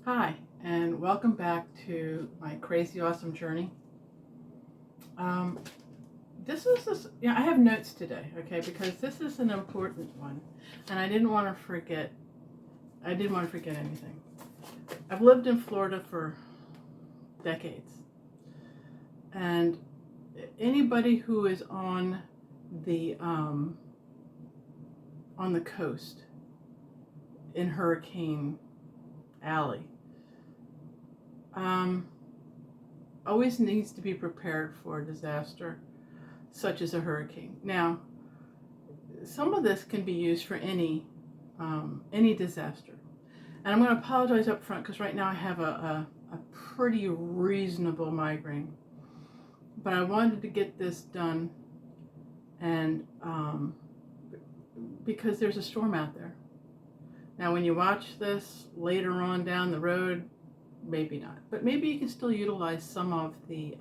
Hi, and welcome back to my crazy awesome journey. Um, I have notes today, okay, because this is an important one, and I didn't want to forget. I didn't want to forget anything. I've lived in Florida for decades, and anybody who is the um, on the coast in Hurricane Alley um, always needs to be prepared for a disaster such as a hurricane. Now, some of this can be used for any disaster, and I'm going to apologize up front because right now I have a pretty reasonable migraine, but I wanted to get this done, and because there's a storm out there. Now, when you watch this later on down the road, maybe not, but maybe you can still utilize some of the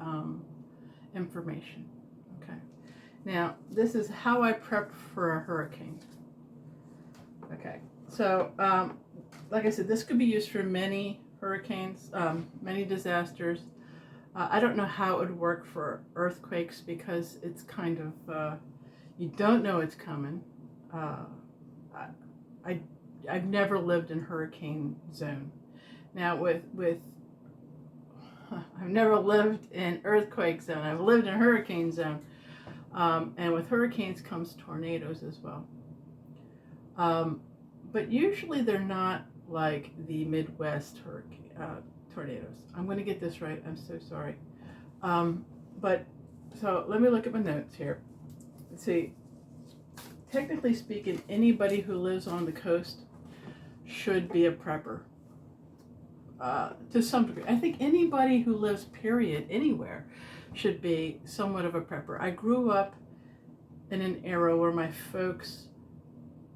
information. Okay. Now, this is how I prep for a hurricane. Okay. So, like I said, this could be used for many hurricanes, many disasters. I don't know how it would work for earthquakes because it's kind of, you don't know it's coming. Uh, I, I, I've never lived in hurricane zone. Now, I've never lived in earthquake zone. I've lived in hurricane zone. And with hurricanes comes tornadoes as well. Um, but usually they're not like the Midwest tornadoes. I'm going to get this right. I'm so sorry. Um, but so let me look at my notes here. Let's see. Technically speaking, anybody who lives on the coast should be a prepper to some degree. I think anybody who lives, period, anywhere should be somewhat of a prepper. I grew up in an era where my folks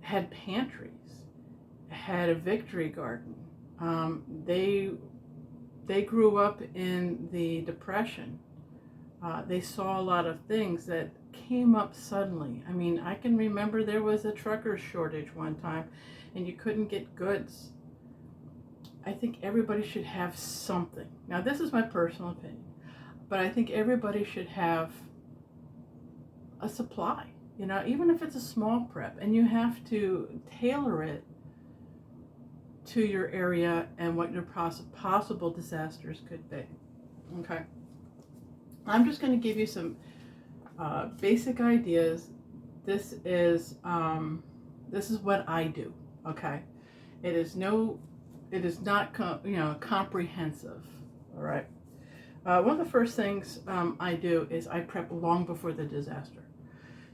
had pantries, had a victory garden. They grew up in the Depression. They saw a lot of things that came up suddenly. I mean, I can remember there was a trucker shortage one time, and you couldn't get goods. I think everybody should have something. Now, this is my personal opinion, but I think everybody should have a supply, even if it's a small prep, and you have to tailor it to your area and what your possible disasters could be. Okay. I'm just going to give you some basic ideas. This is what I do. Okay. It is not comprehensive. All right. One of the first things I do is I prep long before the disaster.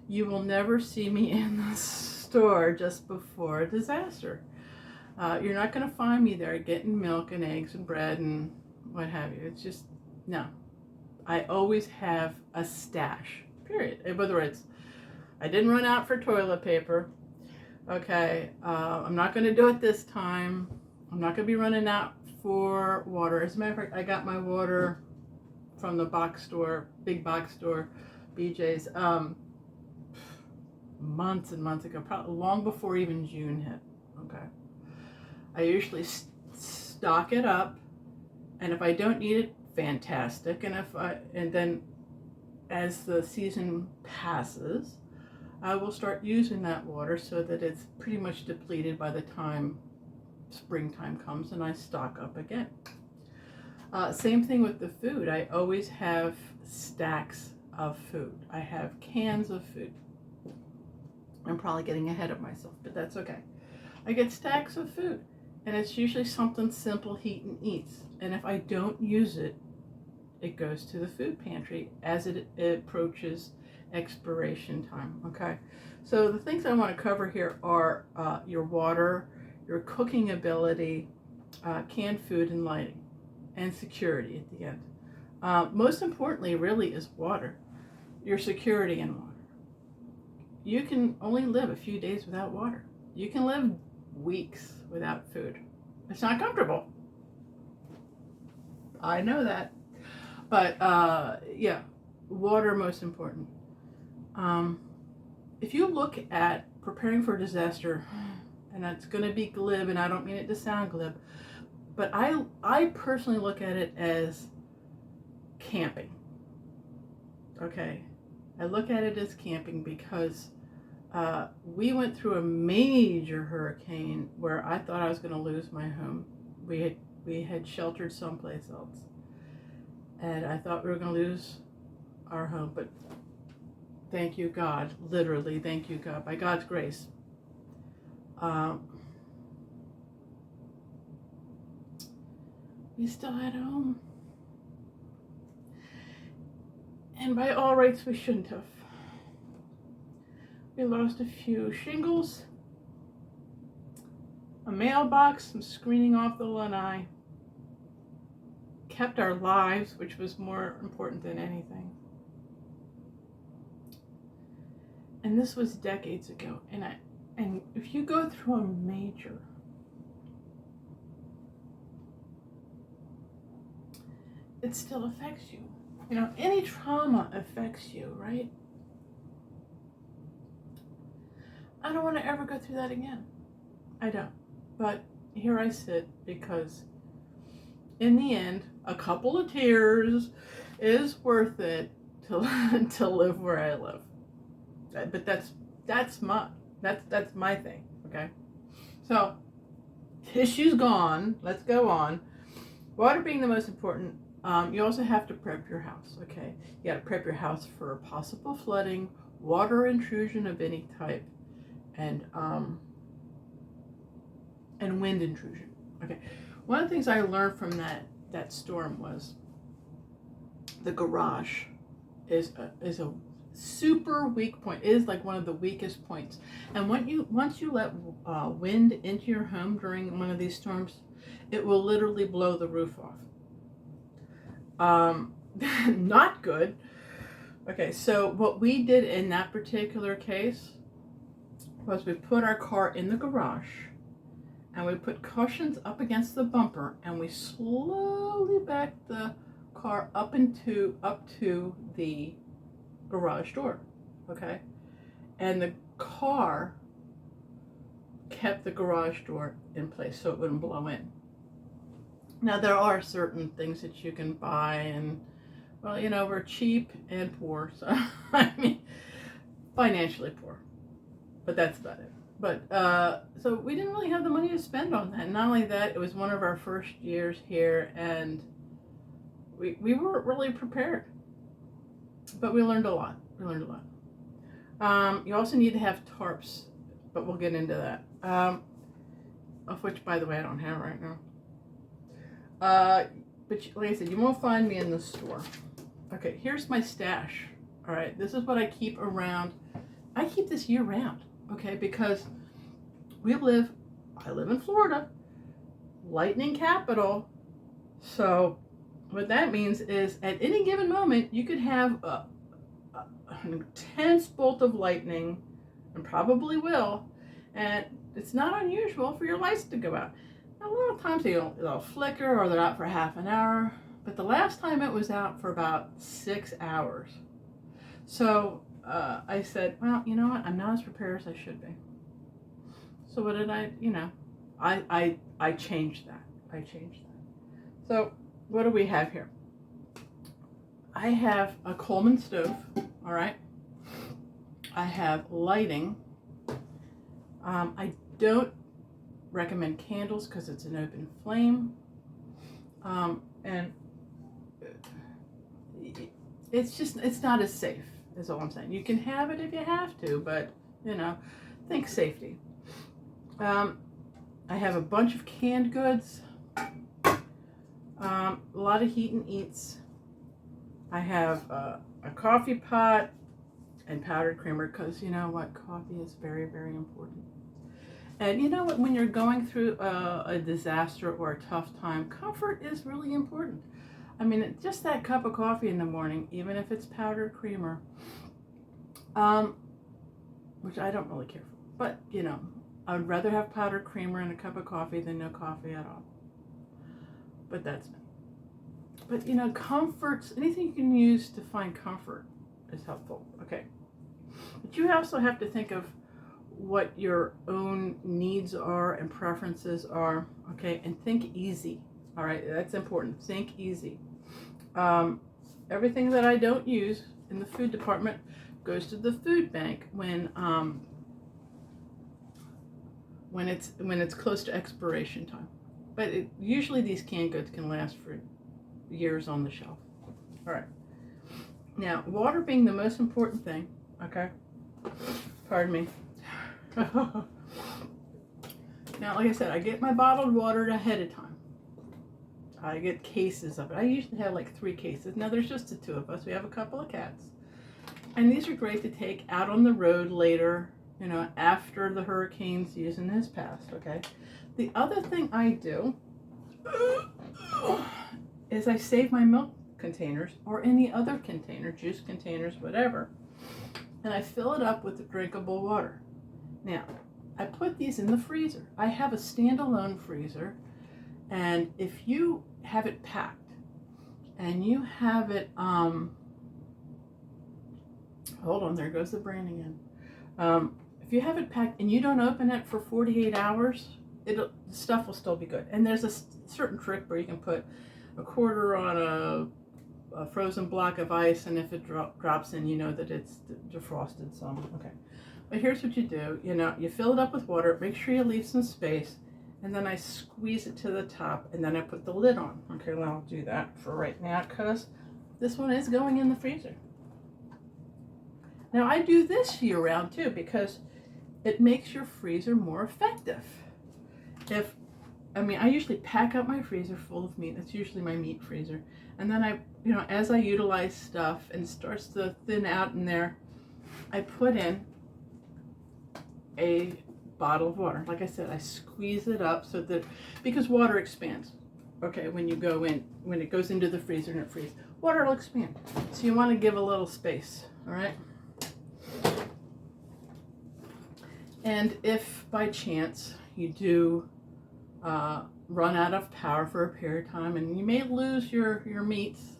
You will never see me in the store just before a disaster. You're not going to find me there getting milk and eggs and bread and what have you. It's just, no. I always have a stash, period. Whether it's, I didn't run out for toilet paper. Okay, I'm not going to do it this time. I'm not going to be running out for water. As a matter of fact, I got my water from the big box store, BJ's, months and months ago, probably long before even June hit. Okay, I usually stock it up, and if I don't need it, fantastic. And then as the season passes, I will start using that water so that it's pretty much depleted by the time springtime comes, and I stock up again. Same thing with the food. I always have stacks of food. I have cans of food. I'm probably getting ahead of myself, but that's okay. I get stacks of food, and it's usually something simple, heat and eats. And if I don't use it, it goes to the food pantry as it approaches expiration time. Okay, so the things I want to cover here are your water, your cooking ability, canned food and lighting, and security at the end. Most importantly, really, is water, your security in water. You can only live a few days without water. You can live weeks without food. It's not comfortable. I know that. But yeah, water most important. If you look at preparing for a disaster, and it's going to be glib, and I don't mean it to sound glib, But I personally look at it as camping. Okay, I look at it as camping because we went through a major hurricane where I thought I was going to lose my home. We had sheltered someplace else, and I thought we were going to lose our home. But thank you, God. Literally, thank you, God. By God's grace, we still had a home. And by all rights, we shouldn't have. We lost a few shingles, a mailbox, some screening off the lanai. Kept our lives, which was more important than anything. And this was decades ago. And if you go through a major, it still affects you. You know, any trauma affects you, right? I don't want to ever go through that again. I don't. But here I sit because in the end, a couple of tears is worth it to live where I live. But that's my thing, okay? So, tissue's gone. Let's go on. Water being the most important, you also have to prep your house, okay? You got to prep your house for possible flooding, water intrusion of any type, and wind intrusion. Okay, one of the things I learned from that storm was the garage is a super weak point. It is like one of the weakest points. And once you let wind into your home during one of these storms, it will literally blow the roof off. Not good. Okay, so what we did in that particular case was we put our car in the garage and we put cushions up against the bumper and we slowly backed the car up to the garage door, okay? And the car kept the garage door in place so it wouldn't blow in. Now there are certain things that you can buy, and well, you know, we're cheap and poor, so I mean financially poor, but that's about it. But so we didn't really have the money to spend on that. Not only that, it was one of our first years here, and we weren't really prepared, but we learned a lot. You also need to have tarps, but we'll get into that, of which, by the way, I don't have right now. But like I said, you won't find me in the store. Okay, here's my stash. All right, this is what I keep around. I keep this year round, okay, because I live in Florida, lightning capital. So what that means is at any given moment, you could have an intense bolt of lightning, and probably will, and it's not unusual for your lights to go out. Now, a lot of times they'll flicker or they're out for half an hour, but the last time it was out for about 6 hours. So I said, well, you know what? I'm not as prepared as I should be. So what did I, I changed that. So what do we have here? I have a Coleman stove, all right? I have lighting. I don't recommend candles because it's an open flame. And it's not as safe, is all I'm saying. You can have it if you have to, but, think safety. I have a bunch of canned goods, a lot of heat and eats. I have a coffee pot and powdered creamer because you know what? Coffee is very, very important. And you know what? When you're going through a disaster or a tough time, comfort is really important. I mean, just that cup of coffee in the morning, even if it's powdered creamer, which I don't really care for. But, I would rather have powdered creamer and a cup of coffee than no coffee at all. But that's me. But, comforts, anything you can use to find comfort is helpful. Okay. But you also have to think of what your own needs are and preferences are, okay? And think easy. All right, that's important. Think easy. Everything that I don't use in the food department goes to the food bank when it's close to expiration time. But usually these canned goods can last for years on the shelf. All right. Now, water being the most important thing, okay? Pardon me. Now, like I said, I get my bottled water ahead of time. I get cases of it. I usually have like 3 cases. Now, there's just the 2 of us. We have a couple of cats. And these are great to take out on the road later, you know, after the hurricane season has passed, okay? The other thing I do is I save my milk containers or any other container, juice containers, whatever, and I fill it up with drinkable water. Now, I put these in the freezer. I have a standalone freezer, and if you have it packed and you have it, hold on, there goes the brain again. If you have it packed and you don't open it for 48 hours, the stuff will still be good. And there's a certain trick where you can put a quarter on a frozen block of ice, and if it drops in, you know that it's defrosted some. Okay. But here's what you do. You know, you fill it up with water, make sure you leave some space, and then I squeeze it to the top, and then I put the lid on. Okay, well, I'll do that for right now because this one is going in the freezer. Now, I do this year round too because it makes your freezer more effective. I usually pack up my freezer full of meat. That's usually my meat freezer. And then as I utilize stuff and it starts to thin out in there, I put in a bottle of water. Like I said, I squeeze it up because water expands. Okay, when it goes into the freezer and it freezes, water will expand. So you want to give a little space, all right? And if by chance you do run out of power for a period of time, and you may lose your meats,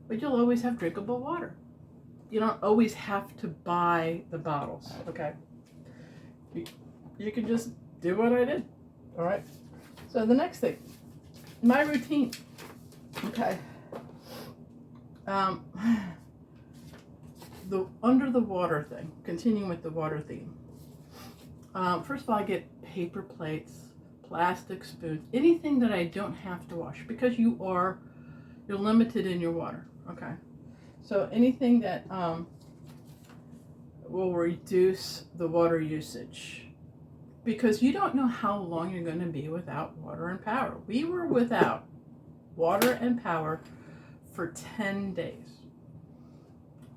but you'll always have drinkable water. You don't always have to buy the bottles, okay? You can just do what I did, all right? So the next thing, my routine, okay? The under the water thing, continuing with the water theme. First of all, I get paper plates, plastic spoons, anything that I don't have to wash because you're limited in your water, okay? So anything that will reduce the water usage because you don't know how long you're going to be without water and power. We were without water and power for 10 days.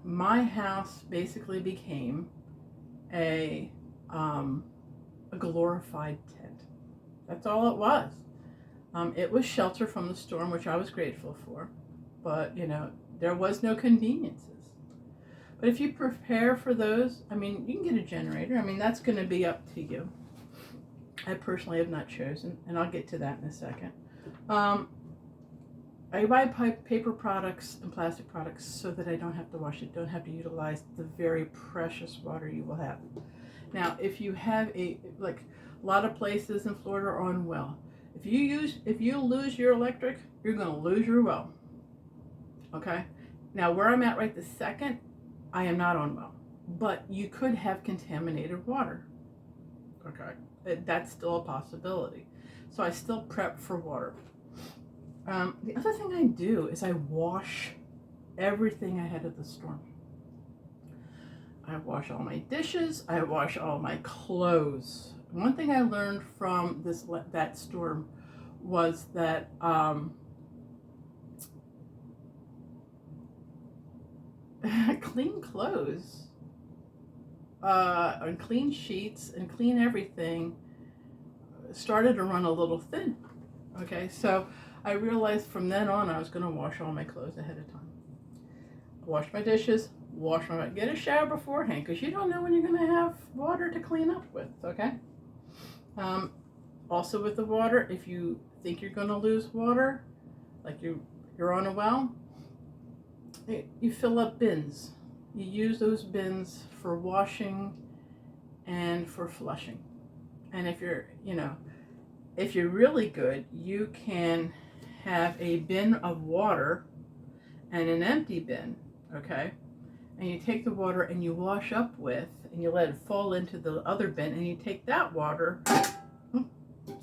My house basically became a glorified tent. That's all it was. It was shelter from the storm, which I was grateful for, but there was no conveniences. But if you prepare for those, you can get a generator. That's going to be up to you. I personally have not chosen, and I'll get to that in a second. I buy paper products and plastic products so that I don't have to wash it, don't have to utilize the very precious water you will have. Now, if you have a lot of places in Florida are on well. If you lose your electric, you're going to lose your well. Okay? Now, where I'm at right this second, I am not on well, but you could have contaminated water. Okay? That's still a possibility. So I still prep for water. The other thing I do is I wash everything ahead of the storm. I wash all my dishes. I wash all my clothes. One thing I learned from that storm was that clean clothes and clean sheets and clean everything started to run a little thin. Okay, so I realized from then on I was going to wash all my clothes ahead of time. Wash my dishes, get a shower beforehand because you don't know when you're going to have water to clean up with, okay? Also with the water, if you think you're going to lose water, like you're on a well, you fill up bins. You use those bins for washing and for flushing. And if you're really good, you can have a bin of water and an empty bin, okay? And you take the water and you wash up with, and you let it fall into the other bin, and you take that water,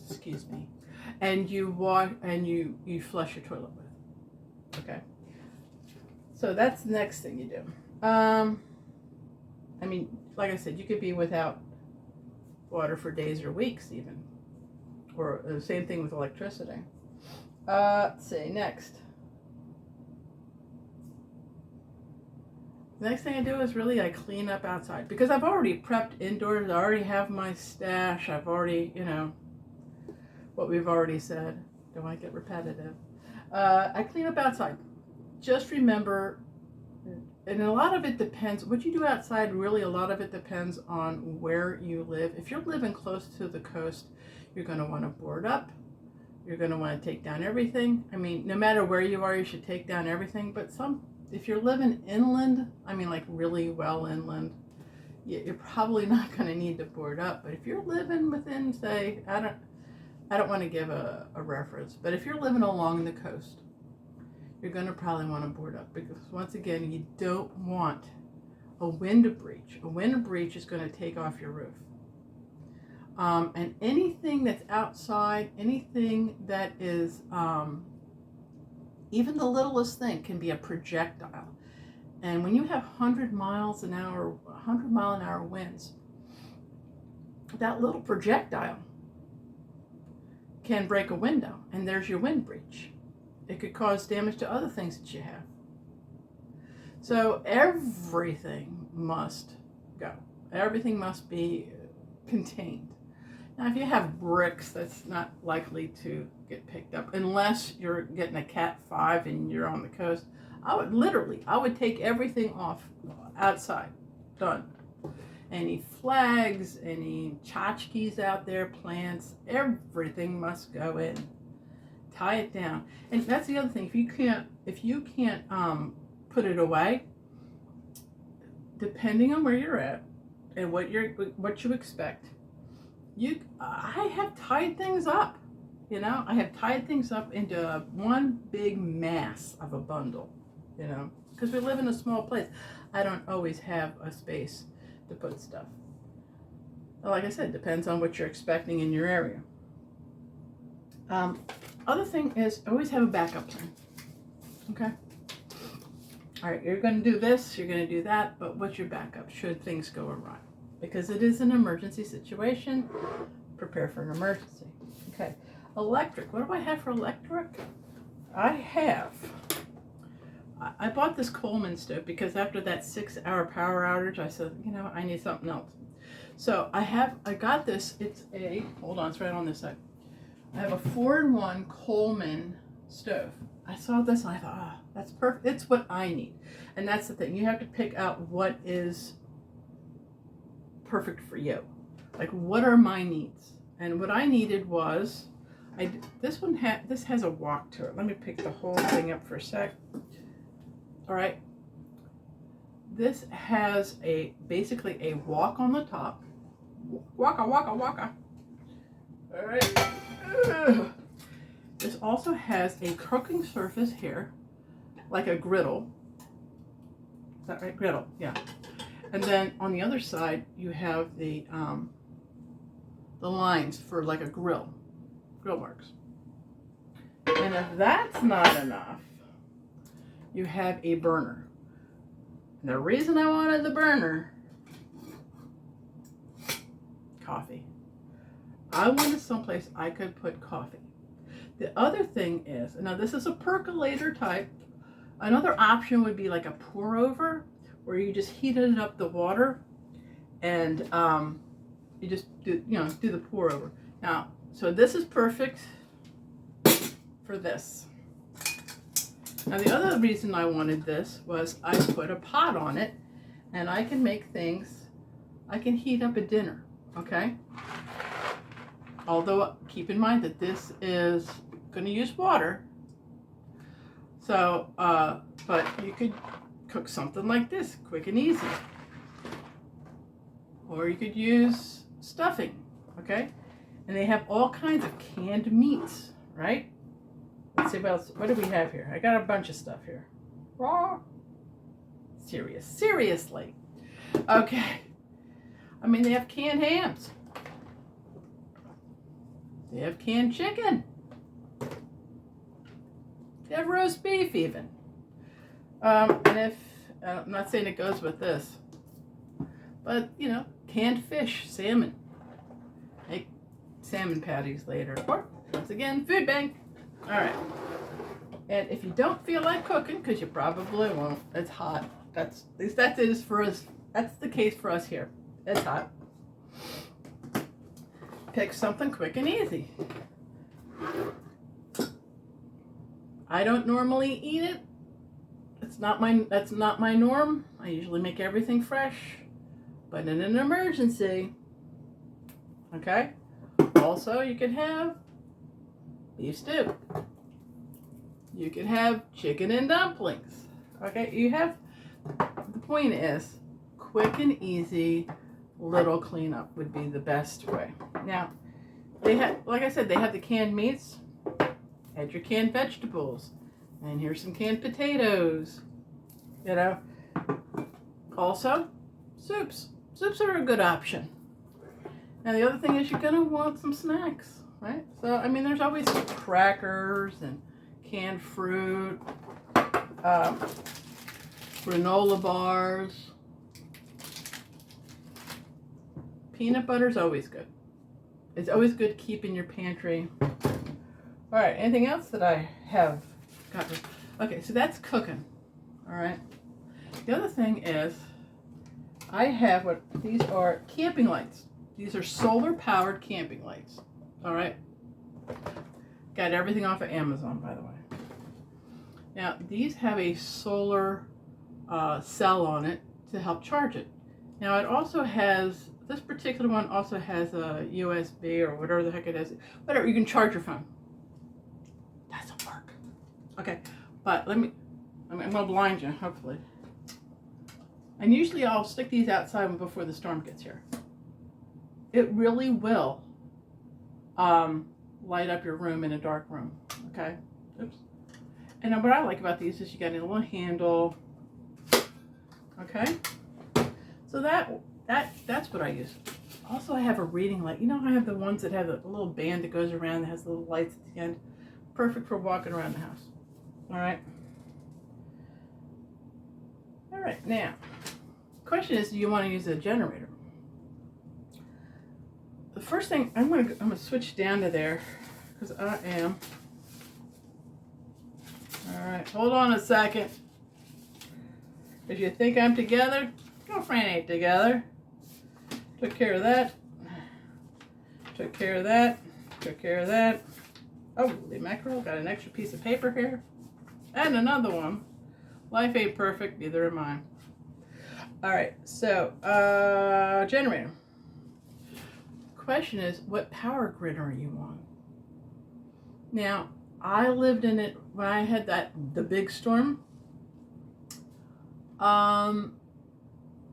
excuse me, and you wash and you flush your toilet with, okay? So that's the next thing you do. I mean, like I said, you could be without water for days or weeks even, or the same thing with electricity. Let's see, next. The next thing I do is really I clean up outside, because I've already prepped indoors. I already have my stash. I've already, you know, what we've already said. Don't want to get repetitive. I clean up outside. Just remember, and a lot of it depends, what you do outside, really a lot of it depends on where you live. If you're living close to the coast, you're going to want to board up. You're going to want to take down everything. I mean, no matter where you are, you should take down everything. But if you're living inland, I mean like really well inland, you're probably not going to need to board up. But if you're living within, say, I don't want to give a reference, but if you're living along the coast, you're going to probably want to board up, because once again, you don't want a wind breach. A wind breach is going to take off your roof. And anything that's outside, anything that is, even the littlest thing can be a projectile. And when you have 100 miles an hour, 100 mile an hour winds, that little projectile can break a window, and there's your wind breach. It could cause damage to other things that you have. So everything must go. Everything must be contained. Now, if you have bricks, that's not likely to get picked up unless you're getting a Cat 5 and you're on the coast. I would take everything off outside. Done. Any flags, any tchotchkes out there, plants, everything must go in. Tie it down. And that's the other thing. If you can't put it away, depending on where you're at and what you expect, I have tied things up. You know, I have tied things up into one big mass of a bundle. You know, because we live in a small place. I don't always have a space to put stuff. Like I said, depends on what you're expecting in your area. Other thing is always have a backup plan. Okay? All right, you're going to do this, you're going to do that, but what's your backup should things go awry? Because it is an emergency situation. Prepare for an emergency. Okay. Electric. What do I have for electric? I bought this Coleman stove because after that 6-hour power outage, I said, you know, I need something else. So I got this. It's right on this side. I have a 4-in-1 Coleman stove. I saw this and I thought, that's perfect. It's what I need. And that's the thing. You have to pick out what is perfect for you. Like, what are my needs? And what I needed was, this has a walk to it. Let me pick the whole thing up for a sec. All right. This has basically a walk on the top. Waka, waka, waka. All right. This also has a cooking surface here, like a griddle. Is that right? Griddle, yeah. And then on the other side, you have the lines for like a grill marks. And if that's not enough, you have a burner. And the reason I wanted the burner, coffee. I wanted someplace I could put coffee. The other thing is, now this is a percolator type. Another option would be like a pour over, where you just heated up the water and you just do the pour over. Now, so this is perfect for this. Now the other reason I wanted this was I put a pot on it and I can make things, I can heat up a dinner, okay? Although keep in mind that this is going to use water. So, but you could cook something like this, quick and easy. Or you could use stuffing, okay? And they have all kinds of canned meats, right? Let's see what else. What do we have here? I got a bunch of stuff here. Raw. Seriously. Okay. I mean, they have canned hams. They have canned chicken. They have roast beef even. And if, I'm not saying it goes with this, but, you know, canned fish, salmon. Make salmon patties later. Or, once again, food bank. All right. And if you don't feel like cooking, because you probably won't, it's hot. At least that is for us. That's the case for us here. It's hot. Pick something quick and easy. I don't normally eat it. That's not my norm. I usually make everything fresh. But in an emergency, okay? Also, you could have beef stew. You could have chicken and dumplings. Okay, the point is, quick and easy, little cleanup would be the best way. Now, like I said, they have the canned meats, add your canned vegetables, and here's some canned potatoes, you know. Also, soups. Soups are a good option. Now, the other thing is you're gonna want some snacks, right? So, I mean, there's always crackers and canned fruit, granola bars. Peanut butter's always good. It's always good to keep in your pantry. All right, anything else that I have got? Okay, so that's cooking. All right. The other thing is I have these are camping lights. These are solar powered camping lights. All right. Got everything off of Amazon, by the way. Now, these have a solar cell on it to help charge it. Now, it also has, this particular one also has a USB or whatever the heck it is. Whatever, you can charge your phone. Doesn't work. Okay, but I'm going to blind you, hopefully. And usually I'll stick these outside before the storm gets here. It really will light up your room in a dark room, okay? Oops. And then what I like about these is you got a little handle, okay? So that's what I use. Also, I have a reading light. You know, I have the ones that have a little band that goes around that has little lights at the end. Perfect for walking around the house. All right. All right. Now, question is, do you want to use a generator? The first thing I'm gonna switch down to there because I am. All right. Hold on a second. If you think I'm together, girlfriend ain't together. Took care of that. Took care of that. Took care of that. Oh, the mackerel got an extra piece of paper here. And another one. Life ain't perfect, neither am I. All right, so generator. Question is, what power grid are you on? Now, I lived in it when I had the big storm. I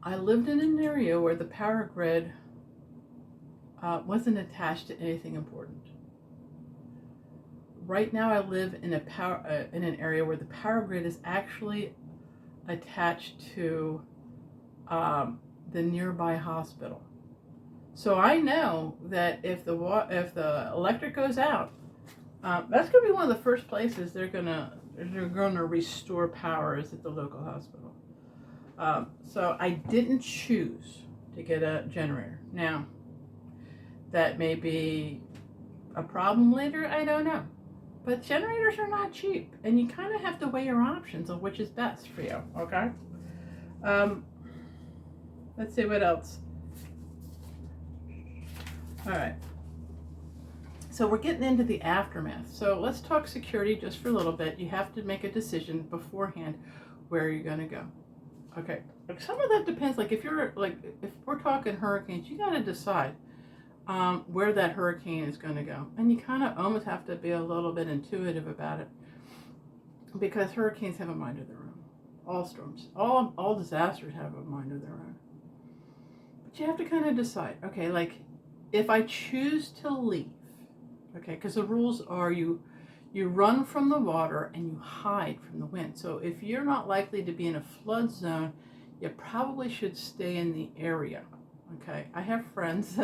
lived in an area where the power grid wasn't attached to anything important. Right now, I live in in an area where the power grid is actually attached to the nearby hospital. So I know that if the electric goes out, that's going to be one of the first places they're gonna restore power is at the local hospital. So I didn't choose to get a generator. Now, that may be a problem later, I don't know. But generators are not cheap, and you kind of have to weigh your options on which is best for you, okay? Let's see what else. All right. So we're getting into the aftermath. So let's talk security just for a little bit. You have to make a decision beforehand where you're going to go. Okay. Some of that depends. Like if we're talking hurricanes, you got to decide where that hurricane is going to go. And you kind of almost have to be a little bit intuitive about it because hurricanes have a mind of their own. All storms, all disasters have a mind of their own. But you have to kind of decide, okay, like if I choose to leave, okay, because the rules are you You run from the water and you hide from the wind. So if you're not likely to be in a flood zone, you probably should stay in the area. Okay, I have friends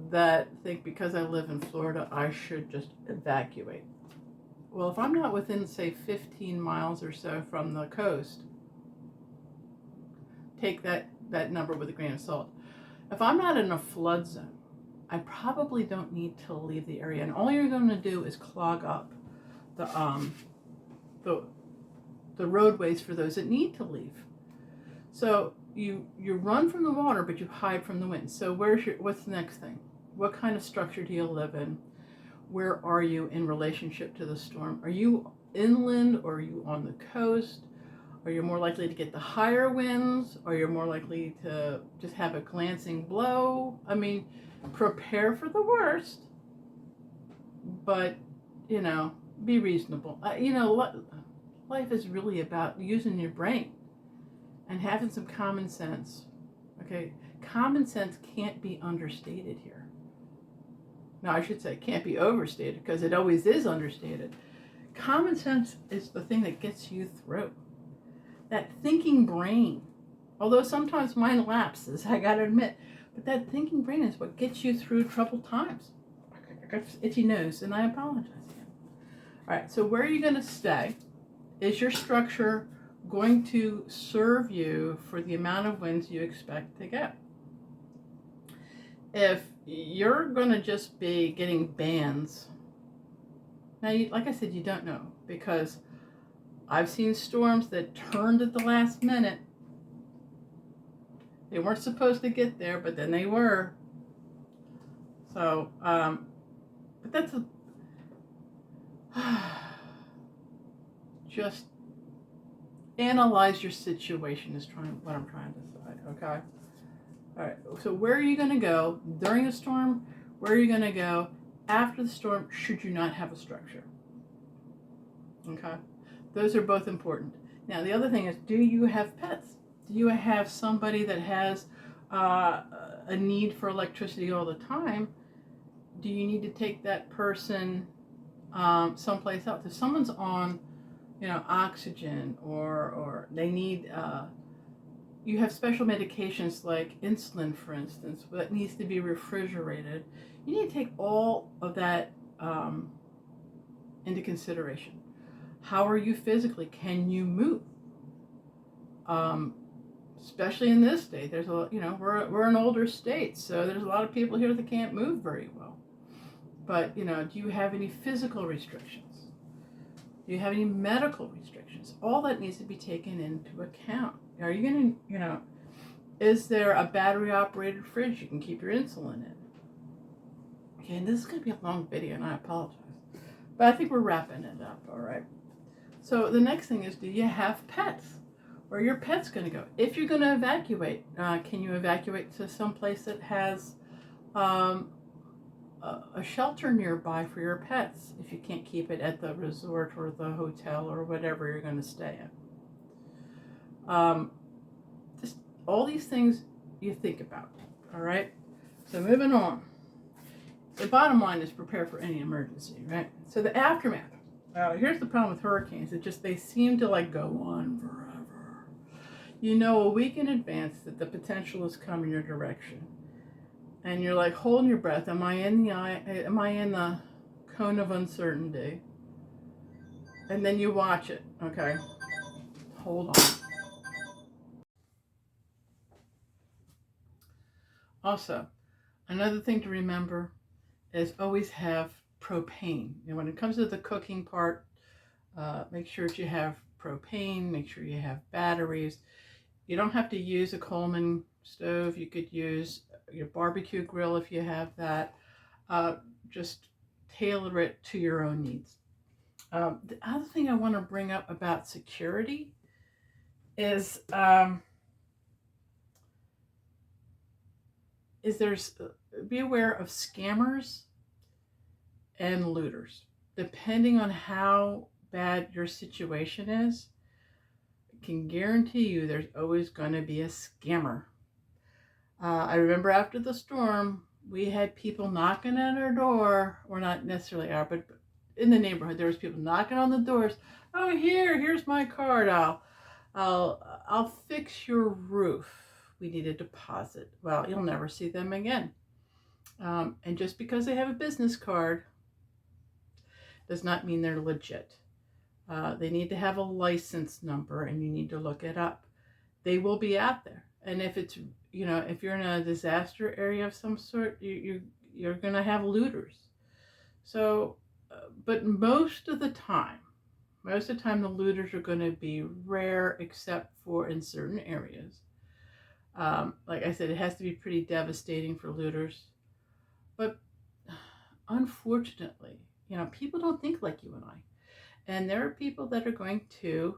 that think because I live in Florida, I should just evacuate. Well, if I'm not within, say, 15 miles or so from the coast, take that number with a grain of salt. If I'm not in a flood zone, I probably don't need to leave the area, and all you're going to do is clog up the roadways for those that need to leave. So you run from the water, but you hide from the wind. So what's the next thing? What kind of structure do you live in? Where are you in relationship to the storm? Are you inland, or are you on the coast? Are you more likely to get the higher winds? Or you're more likely to just have a glancing blow? I mean, prepare for the worst, but, be reasonable. Life is really about using your brain and having some common sense. Okay, common sense can't be understated here. No, I should say can't be overstated, because it always is understated. Common sense is the thing that gets you through. That thinking brain, although sometimes mine lapses, I gotta admit, but that thinking brain is what gets you through troubled times. I got itchy nose, and I apologize again. All right, so where are you gonna stay? Is your structure going to serve you for the amount of winds you expect to get? If you're going to just be getting bands, now, like I said, you don't know, because I've seen storms that turned at the last minute. They weren't supposed to get there, but then they were. So, but that's just analyze your situation is what I'm trying to say, okay? All right, so where are you going to go during a storm? Where are you going to go after the storm, should you not have a structure? Okay, those are both important. Now, the other thing is, do you have pets? Do you have somebody that has a need for electricity all the time? Do you need to take that person someplace else? If someone's on, oxygen, or they need, you have special medications like insulin, for instance, that needs to be refrigerated. You need to take all of that into consideration. How are you physically? Can you move? Especially in this state, there's we're an older state, so there's a lot of people here that can't move very well. But, do you have any physical restrictions? Do you have any medical restrictions? All that needs to be taken into account. Are you going to, is there a battery operated fridge you can keep your insulin in? Okay, and this is going to be a long video, and I apologize. But I think we're wrapping it up, all right? So the next thing is, do you have pets? Where are your pets going to go? If you're going to evacuate, can you evacuate to some place that has a shelter nearby for your pets if you can't keep it at the resort or the hotel or whatever you're going to stay at? Just all these things you think about, all right? So moving on. The bottom line is prepare for any emergency, right? So the aftermath. Here's the problem with hurricanes. They seem to go on forever. You know a week in advance that the potential is coming your direction. And you're holding your breath. Am I in the cone of uncertainty? And then you watch it, okay? Hold on. Also, another thing to remember is always have propane. When it comes to the cooking part, make sure that you have propane, make sure you have batteries. You don't have to use a Coleman stove. You could use your barbecue grill if you have that. Just tailor it to your own needs. The other thing I want to bring up about security is be aware of scammers and looters. Depending on how bad your situation is, I can guarantee you there's always going to be a scammer. I remember after the storm, we had people knocking at our door, or not necessarily our, but in the neighborhood, there was people knocking on the doors. Oh, here's my card. I'll fix your roof. We need a deposit. Well, you'll never see them again. And just because they have a business card does not mean they're legit. They need to have a license number, and you need to look it up. They will be out there, and if it's, if you're in a disaster area of some sort, you're gonna have looters. So, but most of the time, the looters are going to be rare, except for in certain areas. Like I said, it has to be pretty devastating for looters. But unfortunately, people don't think like you and I. And there are people that are going to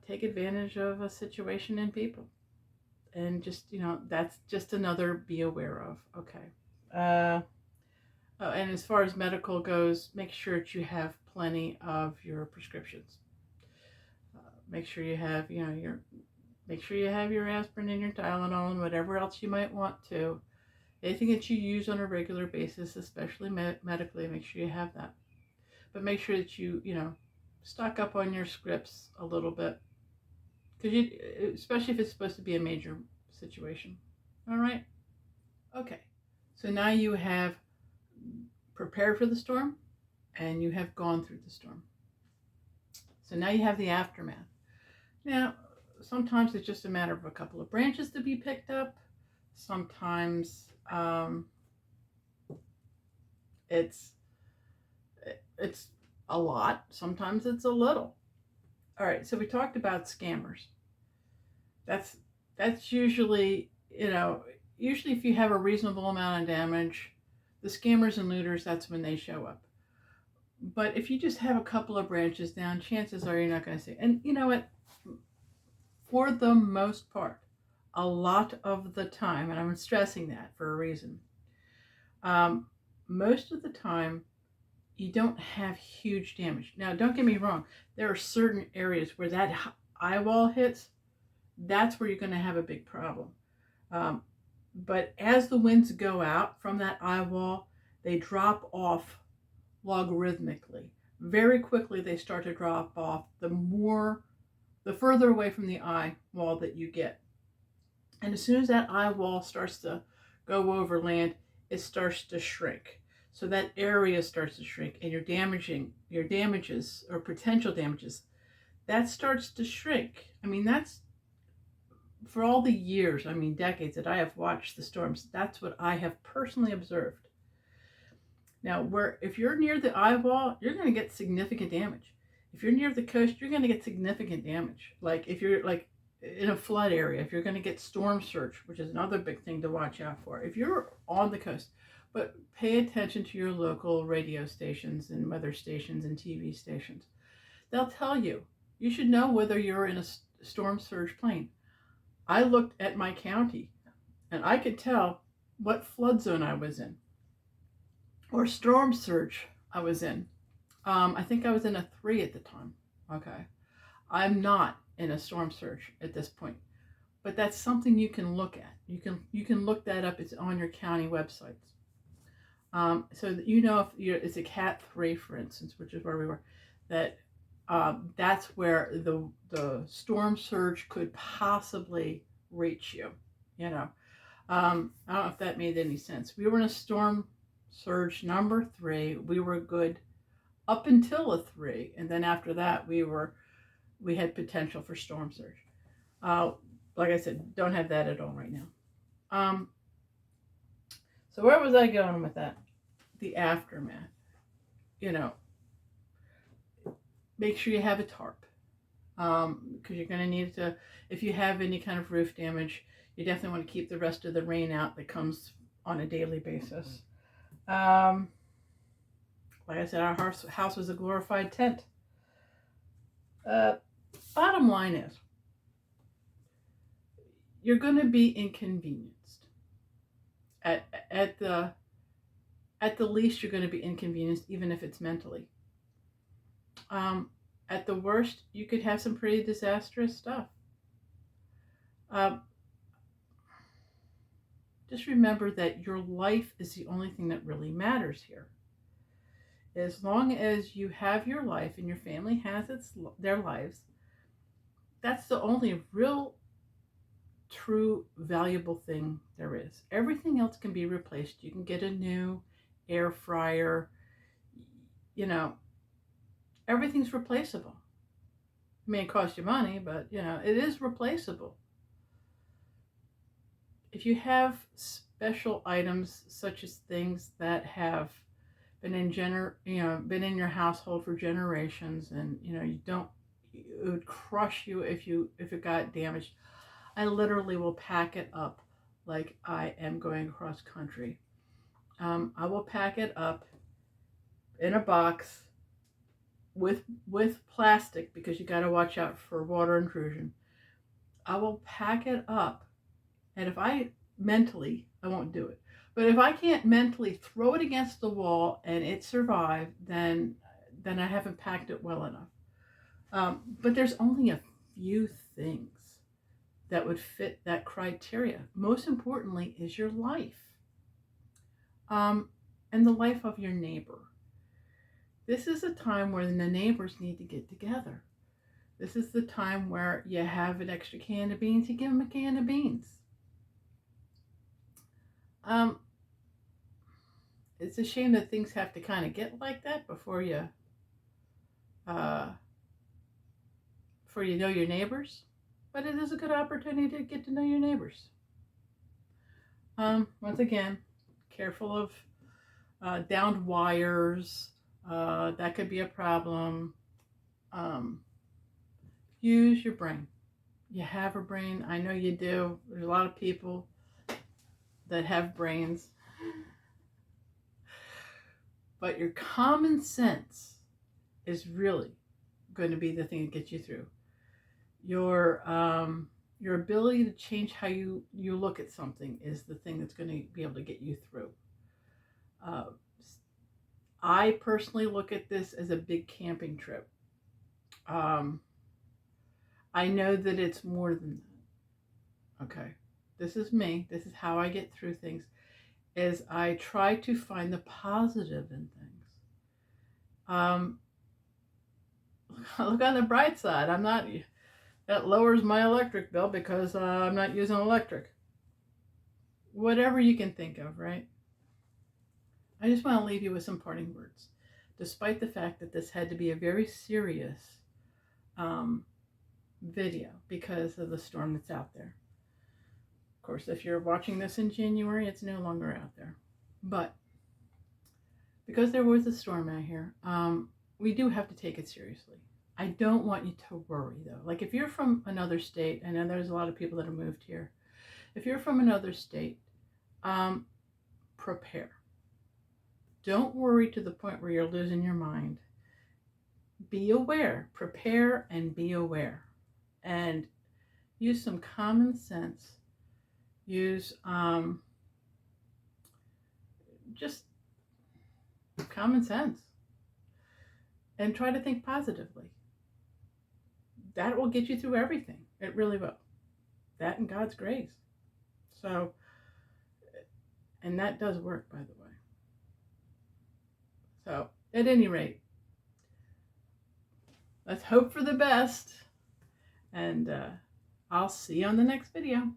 take advantage of a situation and people. And just, that's just another be aware of. Okay. And as far as medical goes, make sure that you have plenty of your prescriptions. Make sure you have, make sure you have your aspirin and your Tylenol and whatever else you might want to. Anything that you use on a regular basis, especially medically, make sure you have that. But make sure that you, stock up on your scripts a little bit, because especially if it's supposed to be a major situation. All right. Okay. So now you have prepared for the storm, and you have gone through the storm. So now you have the aftermath. Now, sometimes it's just a matter of a couple of branches to be picked up. Sometimes it's a lot. Sometimes it's a little. All right, so we talked about scammers. That's usually, usually if you have a reasonable amount of damage, the scammers and looters, that's when they show up. But if you just have a couple of branches down, chances are you're not going to see. And you know what? For the most part, a lot of the time, and I'm stressing that for a reason, most of the time, you don't have huge damage. Now, don't get me wrong. There are certain areas where that eye wall hits. That's where you're going to have a big problem. But as the winds go out from that eye wall, they drop off logarithmically. Very quickly they start to drop off the further away from the eye wall that you get. And as soon as that eye wall starts to go over land, it starts to shrink. So that area starts to shrink, and your damages or potential damages, that starts to shrink. I mean, that's for all the years, decades that I have watched the storms, that's what I have personally observed. Now, if you're near the eye wall, you're going to get significant damage. If you're near the coast, you're going to get significant damage. Like if you're like in a flood area, if you're going to get storm surge, which is another big thing to watch out for. If you're on the coast, but pay attention to your local radio stations and weather stations and TV stations. They'll tell you. You should know whether you're in a storm surge plain. I looked at my county, and I could tell what flood zone I was in, or storm surge I was in. I think I was in a 3 at the time. Okay. I'm not in a storm surge at this point, but that's something you can look at. You can look that up. It's on your county websites. So that if it's a Cat 3, for instance, which is where we were, that's where the storm surge could possibly reach you. I don't know if that made any sense. We were in a storm surge number 3. We were good up until a 3, and then after that we had potential for storm surge. Like I said, don't have that at all right now. So where was I going with that? The aftermath. Make sure you have a tarp, because you're going to need to, if you have any kind of roof damage, you definitely want to keep the rest of the rain out that comes on a daily basis. Like I said, our house was a glorified tent. Bottom line is, you're going to be inconvenienced. At the least, you're going to be inconvenienced, even if it's mentally. At the worst, you could have some pretty disastrous stuff. Just remember that your life is the only thing that really matters here. as long as you have your life and your family has their lives, that's the only real, true, valuable thing there is. Everything else can be replaced. You can get a new air fryer, you know, everything's replaceable. It may cost you money, but it is replaceable. If you have special items such as things that have been been in your household for generations, and you don't, it would crush you if it got damaged. I literally will pack it up like I am going across country. I will pack it up in a box with plastic, because you got to watch out for water intrusion. I will pack it up, and if I won't do it. But if I can't mentally throw it against the wall and it survive, then I haven't packed it well enough. But there's only a few things that would fit that criteria. Most importantly is your life, and the life of your neighbor. This is a time where the neighbors need to get together. This is the time where you have an extra can of beans, you give them a can of beans. It's a shame that things have to kind of get like that before you know your neighbors, but it is a good opportunity to get to know your neighbors. Once again, careful of downed wires. That could be a problem. Use your brain. You have a brain. I know you do. There's a lot of people that have brains. But your common sense is really going to be the thing that gets you through. Your ability to change how you look at something is the thing that's going to be able to get you through. I personally look at this as a big camping trip. I know that it's more than that. Okay, this is me. This is how I get through things. Is I try to find the positive in things. Look on the bright side. That lowers my electric bill because I'm not using electric. Whatever you can think of, right? I just want to leave you with some parting words. Despite the fact that this had to be a very serious video because of the storm that's out there. Of course, if you're watching this in January, it's no longer out there. But because there was a storm out here, we do have to take it seriously. I don't want you to worry, though. Like if you're from another state, I know there's a lot of people that have moved here. If you're from another state, prepare. Don't worry to the point where you're losing your mind. Be aware. Prepare and be aware. And use some common sense. Use just common sense. And try to think positively. That will get you through everything. It really will. That and God's grace. So, and that does work, by the way. So, at any rate, let's hope for the best. And I'll see you on the next video.